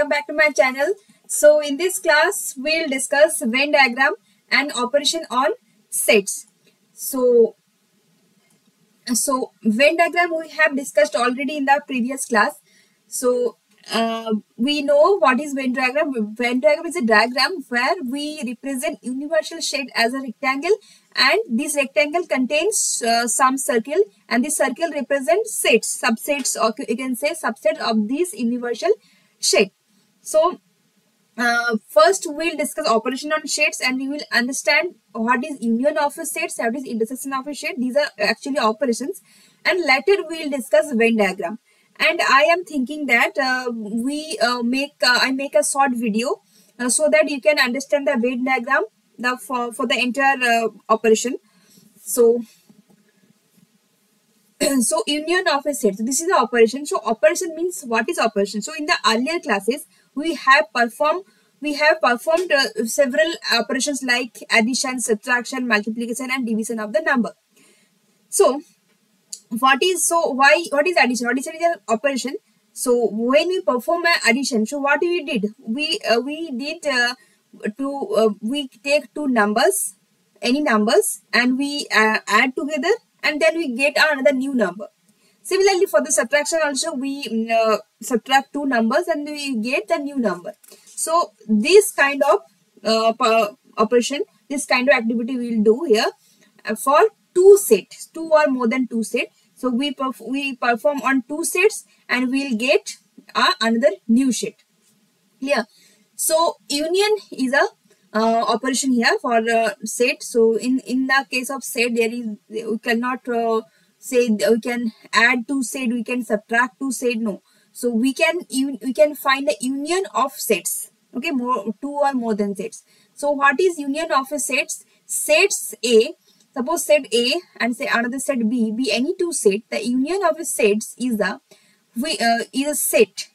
welcome back to my channel. So in this class we'll discuss Venn diagram and operation on sets. So Venn diagram we have discussed already in the previous class. So we know what is Venn diagram. Venn diagram is a diagram where we represent universal shape as a rectangle, and this rectangle contains some circle, and this circle represents sets, subsets, or you can say subset of this universal shape. So first we'll discuss operation on shades, and we will understand what is union of a sets, what is intersection of a shade. These are actually operations, and later we'll discuss Venn diagram. And I am thinking that I make a short video so that you can understand the Venn diagram for the entire operation. So so union of a set. So this is the operation. So operation means what is operation? So in the earlier classes we have performed several operations like addition, subtraction, multiplication, and division of the number. So what is addition? Addition is an operation. So when we perform an addition, so what we did? We take two numbers, any numbers, and we add together, and then we get another new number. Similarly, for the subtraction also, we subtract two numbers and we get the new number. So this kind of operation, this kind of activity we will do here for two sets, two or more than two sets. So we perform on two sets and we will get another new set. Clear? So union is a operation here for set. So in the case of set, we cannot say we can add two set, we can subtract two set. No. So we can find the union of sets. Okay, two or more than sets. So what is union of a sets? Sets A. Suppose set A and say another set B be any two set. The union of a sets is a set.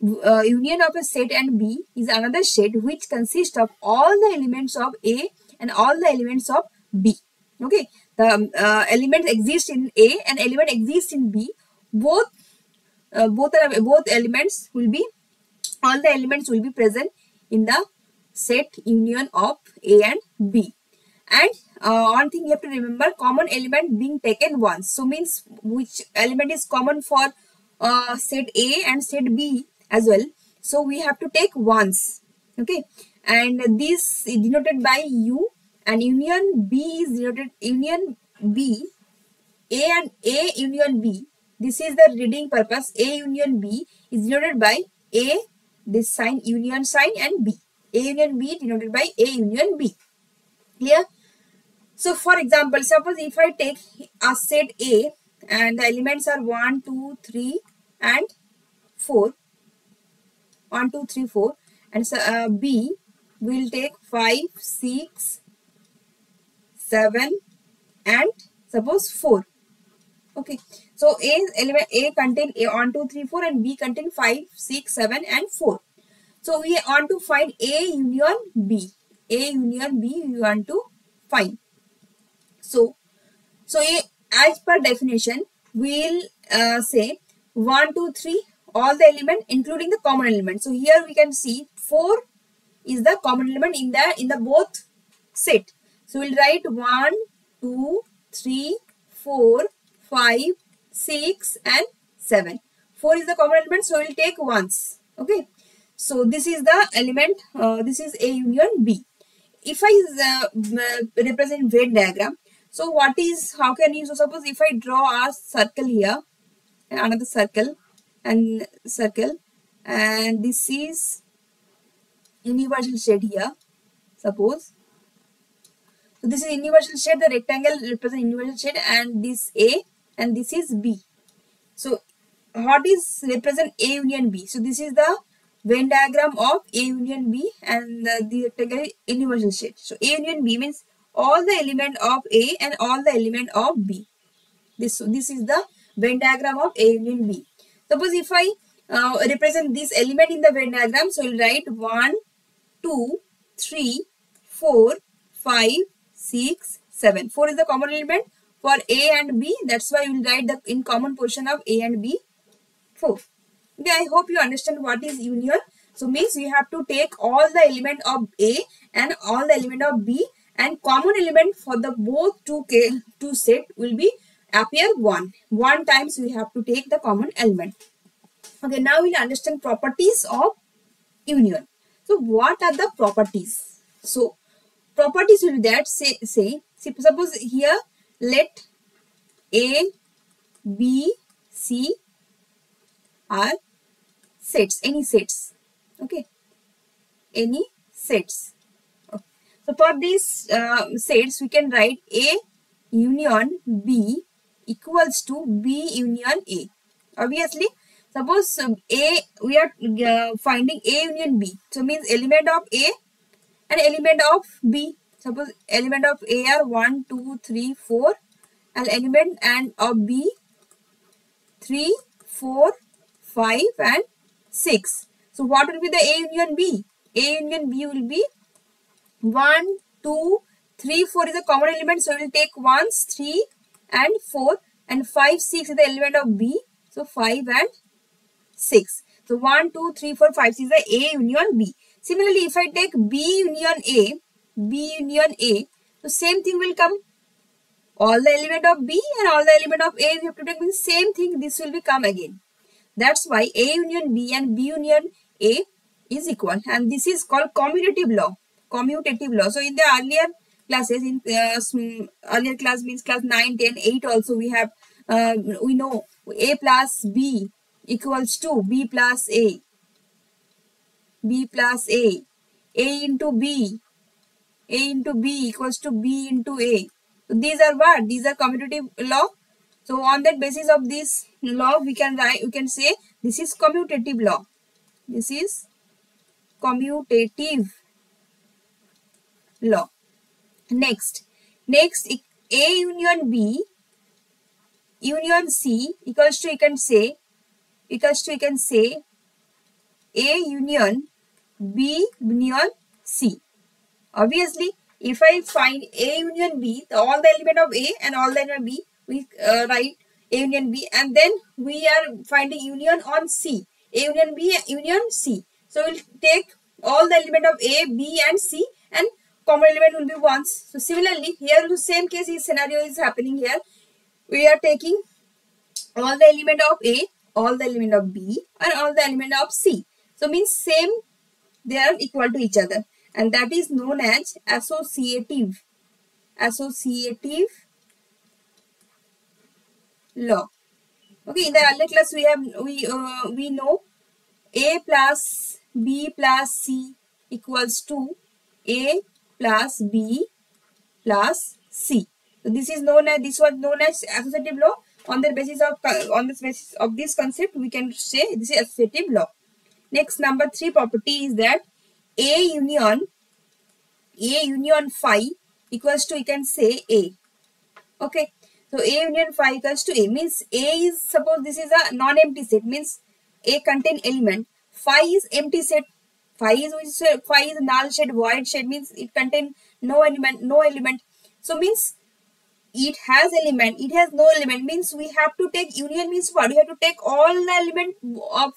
Union of a set and B is another set which consists of all the elements of A and all the elements of B. Okay, the element exists in A and element exists in B. Both elements will be, all the elements will be present in the set union of A and B. And one thing you have to remember, common element being taken once. So means which element is common for set A and set B as well. So we have to take once. Okay, and this is denoted by U, and union B is denoted union B. A and A union B. This is the reading purpose. A union B is denoted by A, this sign union sign, and B. A union B denoted by A union B. Clear? So for example, suppose if I take a set A and the elements are 1, 2, 3 and 4. 1, 2, 3, 4, and so B will take 5, 6, 7 and suppose 4. Okay, so element A contain 1, 2, 3, 4 and B contain 5, 6, 7 and 4. So we want to find A union B. A union B we want to find. So as per definition, we will say 1, 2, 3, all the element including the common element. So here we can see 4 is the common element in the both set. So we'll write 1, 2, 3, 4, 5, 6 and 7. 4 is the common element, so we'll take once. Okay. So this is the element, this is A union B. If I represent Venn diagram, so how can you, so suppose if I draw a circle here, another circle, and circle, and this is universal shade here, suppose. So this is universal shade, the rectangle represents universal shade, and this A and this is B. So what is represent A union B? So this is the Venn diagram of A union B, and the rectangle universal shade. So A union B means all the element of A and all the element of B. This is the Venn diagram of A union B. Suppose if I represent this element in the Venn diagram, so we'll write 1, 2, 3, 4, 5, 6, 7. 4 is the common element for A and B. That's why we'll write the in common portion of A and B 4. Okay, I hope you understand what is union. So means you have to take all the element of A and all the element of B, and common element for the both two set will be appear 1. 1 times we have to take the common element. Okay, now we'll understand properties of union. So what are the properties? So properties will be that suppose here let A, B, C are sets, any sets. Okay, any sets. Okay. So for these sets we can write A union B equals to B union A. Obviously, suppose A, we are finding A union B. So means element of A and element of B. Suppose element of A are 1, 2, 3, 4, and element and of B 3, 4, 5 and 6. So what will be the A union B? A union B will be 1, 2, 3, 4 is a common element. So we will take 1s, 3 and 4, and 5, 6 is the element of B. So 5 and 6. So 1, 2, 3, 4, 5, 6 is the A union B. Similarly, if I take B union A, so same thing will come. All the element of B and all the element of A we have to take the same thing. This will become again. That's why A union B and B union A is equal, and this is called commutative law. Commutative law. So in the earlier classes, earlier class means class 9, 10, 8 also we have we know A plus B equals to B plus A. B plus A. A into B. A into B equals to B into A. So these are what? These are commutative law. So on that basis of this law, we can say this is commutative law. This is commutative law. Next, A union B union C equals to, you can say A union B union C. Obviously, if I find A union B, all the element of A and all the element of B, we write A union B, and then we are finding union on C. A union B union C. So we'll take all the element of A, B and C, and common element will be 1s. So similarly, here the same case scenario is happening here. We are taking all the element of A, all the element of B, and all the element of C. So means same, they are equal to each other, and that is known as associative law. Okay, in the earlier class we know A plus B plus C equals to A plus B plus C. So this was known as associative law. On the basis of this concept, we can say this is associative law. Next, number 3 property is that A union phi equals to, you can say, A. Okay, so A union phi equals to A means A is, suppose this is a non-empty set, means A contain element. Phi is empty set. Phi is null set, void set, means it contain no element. So means it has element, it has no element, means we have to take union, means what? We have to take all the element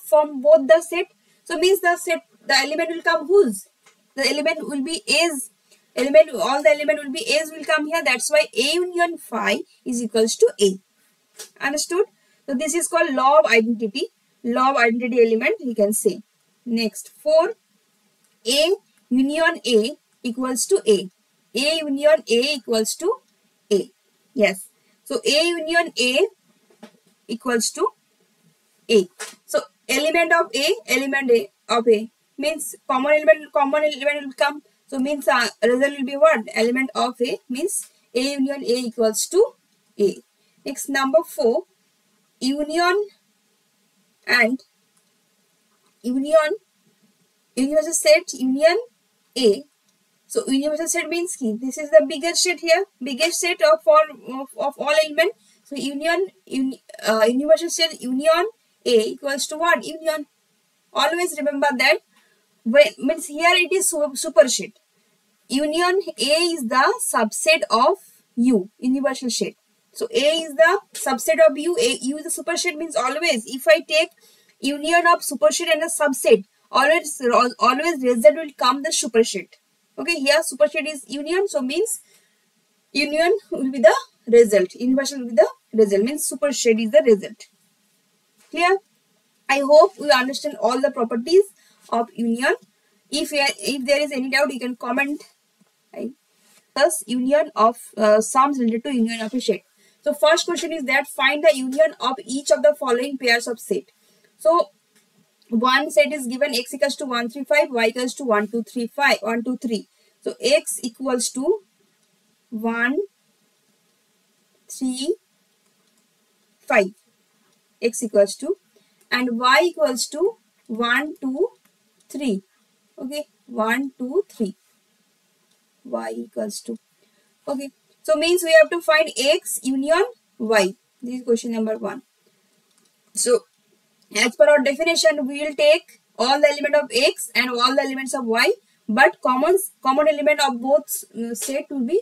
from both the set. So means the element will come whose? The element will be A's. All the element will be A's will come here. That's why A union phi is equals to A. Understood? So this is called law of identity. Law of identity element, we can say. Next, 4. A union A equals to A. A union A equals to A. Yes. So A union A equals to A. So element of A means common element will come. So means result will be what? Element of A means A union A equals to A. Next, number 4, union universal set union A. So universal set means this is the biggest set here, biggest set of all element. So universal set union A equals to what? Union. Always remember that. Means here it is superset. Union A is the subset of U, universal set. So A is the subset of U. U is the superset, means always if I take union of superset and a subset, always result will come the superset. Okay, here superset is union, so means union will be the result, universal will be the result, means superset is the result. Clear? I hope you understand all the properties of union. If there is any doubt, you can comment. Right? Thus, union of sums related to union of a set. So first question is that find the union of each of the following pairs of set. So one set is given x equals to 1 3 5, y equals to 1 2 3 5 1 2 3. So x equals to 1 3 5, x equals to, and y equals to 1 2 3. Okay, 1 2 3, y equals to. Okay, so means we have to find x union y. This is question number 1. So as per our definition, we will take all the element of x and all the elements of y, but common element of both set will be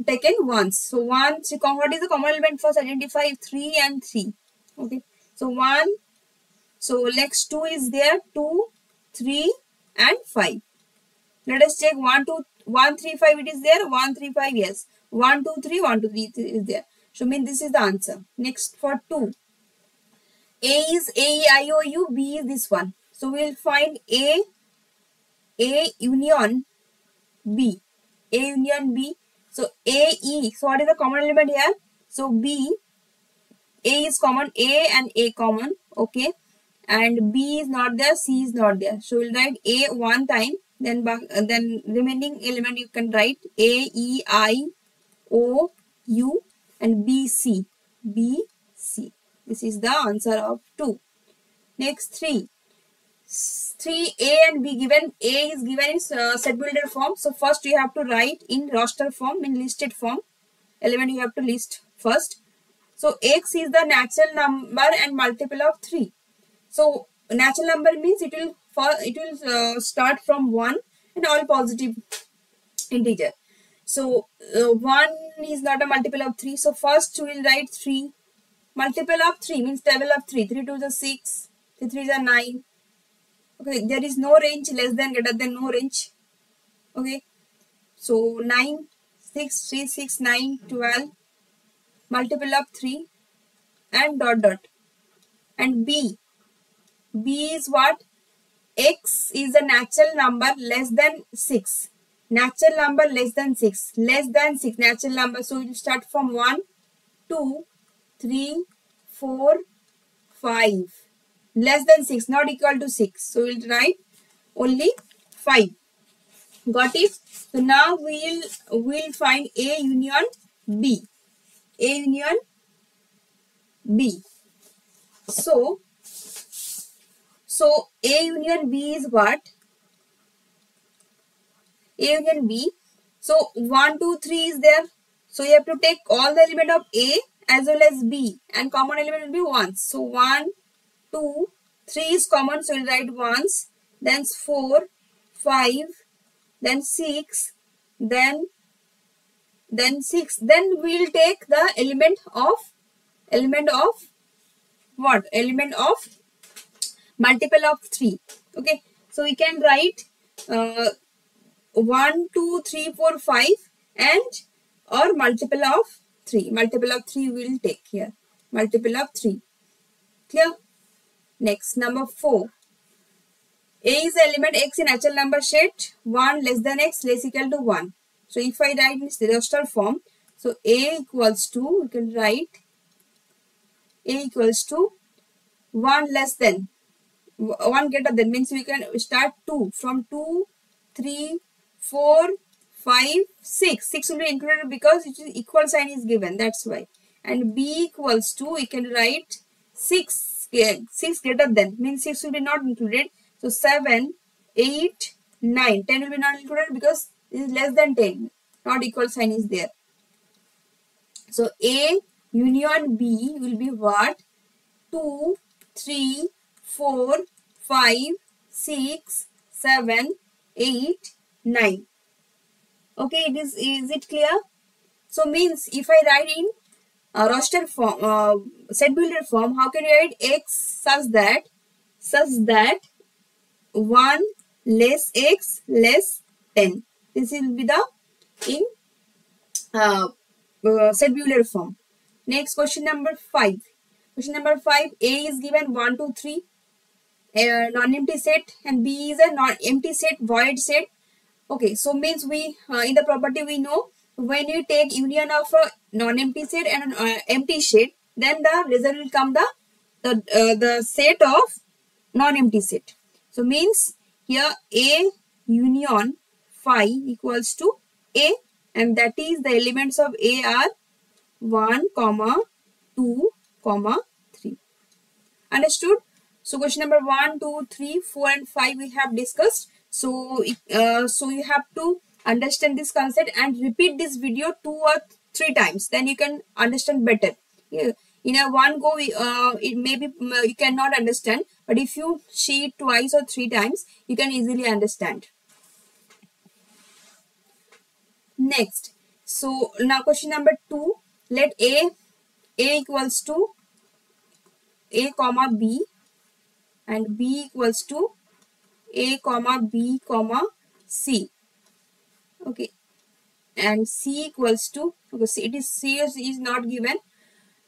taken once. So what is the common element? First identify 3 and 3. Okay, so 1, so next 2 is there, 2 3 and 5. Let us check 1 2 1 3 5, it is there, 1 3 5, yes, 1 2 3 1 2 3 is there. So mean this is the answer. Next for 2, A is A E I O U, B is this one. So we will find A union B, A union B. So A E, so what is the common element here? So B, A is common, A and A common, okay, and B is not there, C is not there. So we'll write A one time, then remaining element you can write A E I O U and B C, B C. This is the answer of 2. Next 3. 3 A and B given. A is given in set builder form. So first you have to write in roster form, in listed form. Element you have to list first. So x is the natural number and multiple of 3. So natural number means it will start from 1 and all positive integer. So 1 is not a multiple of 3. So first we will write 3. Multiple of 3 means table of 3. 3 2 is 6. 3 3 is 9. Okay, there is no range, less than, greater than, no range. Okay, so 9, 6, 3, 6, 9, 12. Multiple of 3 and dot dot. And B is what? X is a natural number less than 6. Natural number less than 6. Less than 6 natural number. So we will start from 1, 2, 3, 4, 5. Less than 6, not equal to 6. So we will write only 5. Got it? So now we will find A union B. A union B. So A union B is what? A union B. So 1, 2, 3 is there. So you have to take all the element of A as well as B, and common element will be 1. So 1, 2, 3 is common, so we'll write ones, then 4, 5, then 6, then 6. Then we'll take the element of what? Element of multiple of 3. Okay, so we can write 1, 2, 3, 4, 5 and or multiple of 3. Multiple of 3 we will take here. Multiple of 3. Clear? Next, number 4. A is the element x in natural number set. 1 less than x less equal to 1. So if I write in roster form, so A equals to, we can write A equals to 1 less than, 1 greater than, means we can start 2. From 2, 3, 4, 5, 6. 6 will be included because it is equal sign is given. That's why. And B equals to, we can write 6. 6 greater than, means 6 will be not included. So 7, 8, 9. 10 will be not included because it is less than 10. Not equal sign is there. So A union B will be what? 2, 3, 4, 5, 6, 7, 8, 9. Okay, is it clear? So means if I write in roster form, set builder form, how can you write x such that 1 less x less 10. This will be the in set Euler form. Next, question number 5. Question number 5, A is given 1, 2, 3 non-empty set and B is a non-empty set, void set. Okay, so means we in the property we know when you take union of a non-empty set and an empty set, then the result will come the set of non-empty set. So means here A union phi equals to A, and that is the elements of A are 1, 2, 3. Understood? So question number 1, 2, 3, 4 and 5 we have discussed. So you have to understand this concept and repeat this video 2 or 3 times. Then you can understand better. Yeah. In a one go, it maybe you cannot understand. But if you see it twice or 3 times, you can easily understand. Next. So now question number 2. Let A equals to A comma B and B equals to A comma B comma C. Okay, and C equals to, okay, C is not given.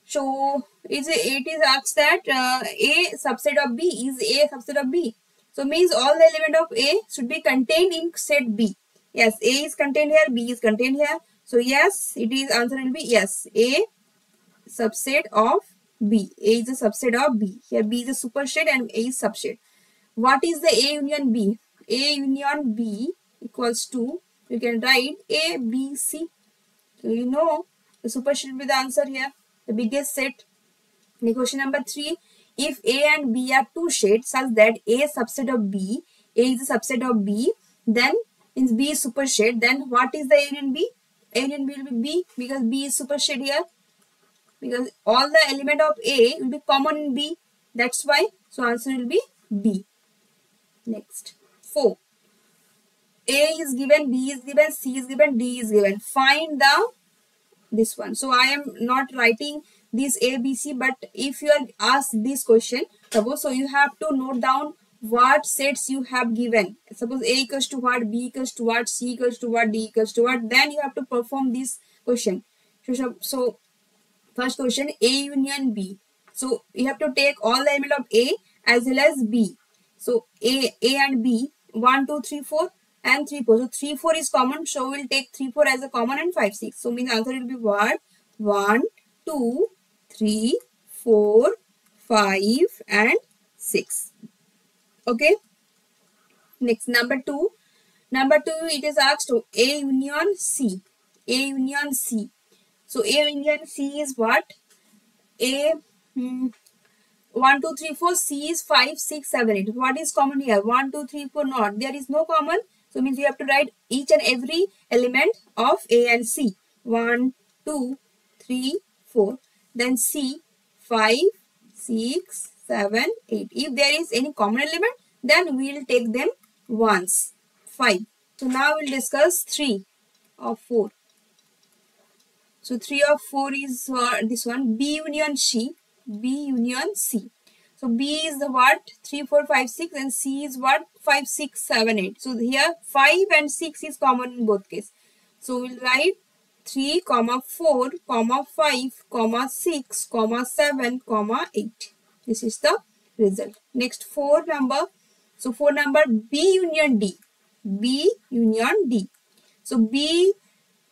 So it is asked that A subset of B is A subset of B. So means all the element of A should be contained in set B. Yes, A is contained here, B is contained here. So yes, it is answer will be yes, A subset of B. A is a subset of B. Here B is a superset and A is subset. What is the A union B? A union B equals to, you can write A, B, C. So you know the superset will be the answer here, the biggest set. In question number 3, if A and B are two sets such that A subset of B, A is a subset of B, then means B is superset, then what is the A union B? A union B will be B because B is superset here. Because all the element of A will be common in B. That's why. So answer will be B. Next. 4. A is given, B is given, C is given, D is given. Find this one. So I am not writing this A, B, C, but if you are asked this question, suppose, so you have to note down what sets you have given. Suppose A equals to what, B equals to what, C equals to what, D equals to what, then you have to perform this question. So first question, A union B. So you have to take all the element of A as well as B. So A and B, 1, 2, 3, 4 and 3, 4. So 3, 4 is common. So we will take 3, 4 as a common and 5, 6. So means answer will be what? 1, 2, 3, 4, 5 and 6. Okay. Next, number 2. Number 2, it is asked A union C. A union C. So A union C is what? A 1, 2, 3, 4. C is 5, 6, 7, 8. What is common here? 1, 2, 3, 4 not. There is no common. So means you have to write each and every element of A and C. 1, 2, 3, 4. Then C 5, 6, 7, 8. If there is any common element, then we will take them once. 5. So now we will discuss 3 of 4. So 3 of 4 is this one, B union C. B union C. So B is the what? 3, 4, 5, 6 and C is what? 5, 6, 7, 8. So here 5 and 6 is common in both cases. So we will write 3, 4, 5, 6, 7, 8. This is the result. Next 4 number. So 4 number B union D. B union D. So B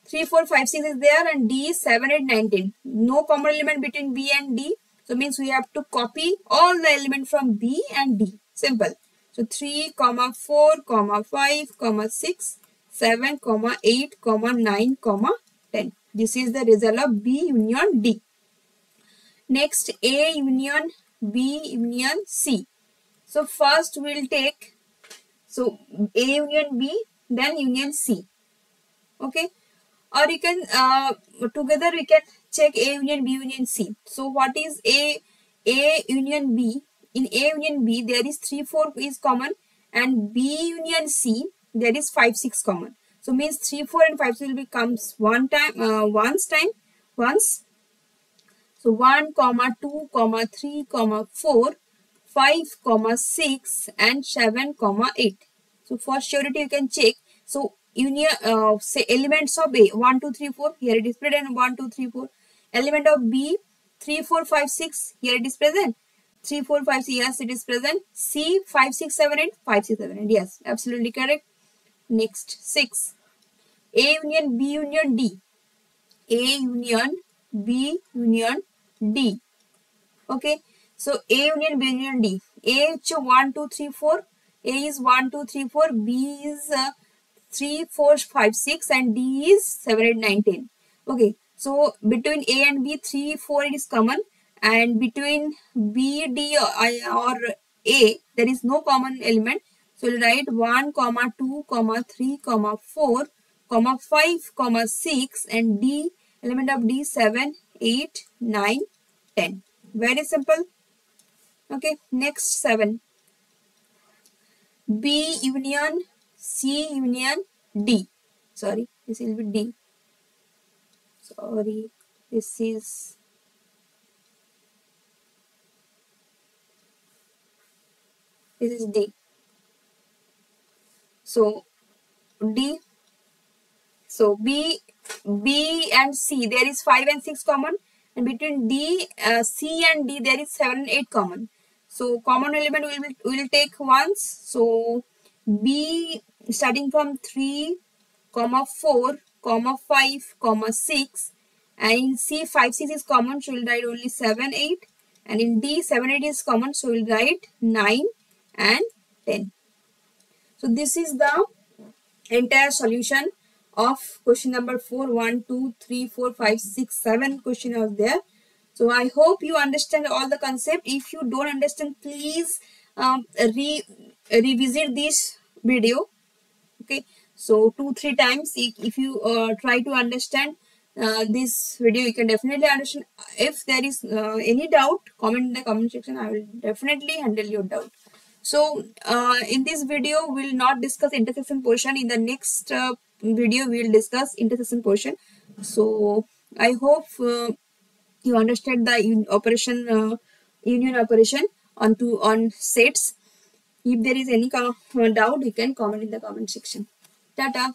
3, 4, 5, 6 is there and D is 7, 8, 9, 10. No common element between B and D. So means we have to copy all the element from B and D. Simple. So 3, 4, 5, 6, 7, 8, 9, 10. This is the result of B union D. Next, A union B union C. So first we will take, so A union B, then union C. Okay. Or you can, together we can check A union B union C. So what is A union B? In A union B, there is 3, 4 is common and B union C, there is 5, 6 common. So means 3, 4 and 5 will becomes once. So 1, 2, 3, 4, 5, 6 and 7, 8. So for surety you can check. So union say elements of A 1, 2, 3, 4, here it is present 1, 2, 3, 4. Element of B 3, 4, 5, 6, here it is present 3, 4, 5, 6, yes it is present. C 5, 6, 7, 8, 5, 6, 7, 8, yes absolutely correct. Next 6. A union B union D. A union B union D. Okay, so A union B union D. A is 1, 2, 3, 4. A is 1, 2, 3, 4. B is 3, 4, 5, 6 and D is 7, 8, 9, 10. Okay, so between A and B 3, 4 it is common, and between B, D or A there is no common element. So we'll write 1, 2, 3, 4, 5, 6 and D, element of D 7, 8, 9, 10. Very simple. Okay, next 7. B union C union D. Sorry, this will be D. Sorry, this is D. So D. So B and C there is 5 and 6 common, and between D, C and D there is 7 and 8 common. So common element we will take once. So B starting from 3, 4, 5, 6, and in C 5, 6 is common, so we'll write only 7, 8, and in D 7, 8 is common, so we'll write 9 and 10. So this is the entire solution of question number 4. 1, 2, 3, 4, 5, 6, 7 question are there. So I hope you understand all the concept. If you don't understand, please revisit this video. Okay, so 2-3 times. If you try to understand this video, you can definitely understand. If there is any doubt, comment in the comment section. I will definitely handle your doubt. So in this video we will not discuss intersection portion. In the next video we will discuss intersection portion. So I hope you understand the union operation on sets. If there is any doubt, you can comment in the comment section. Tata.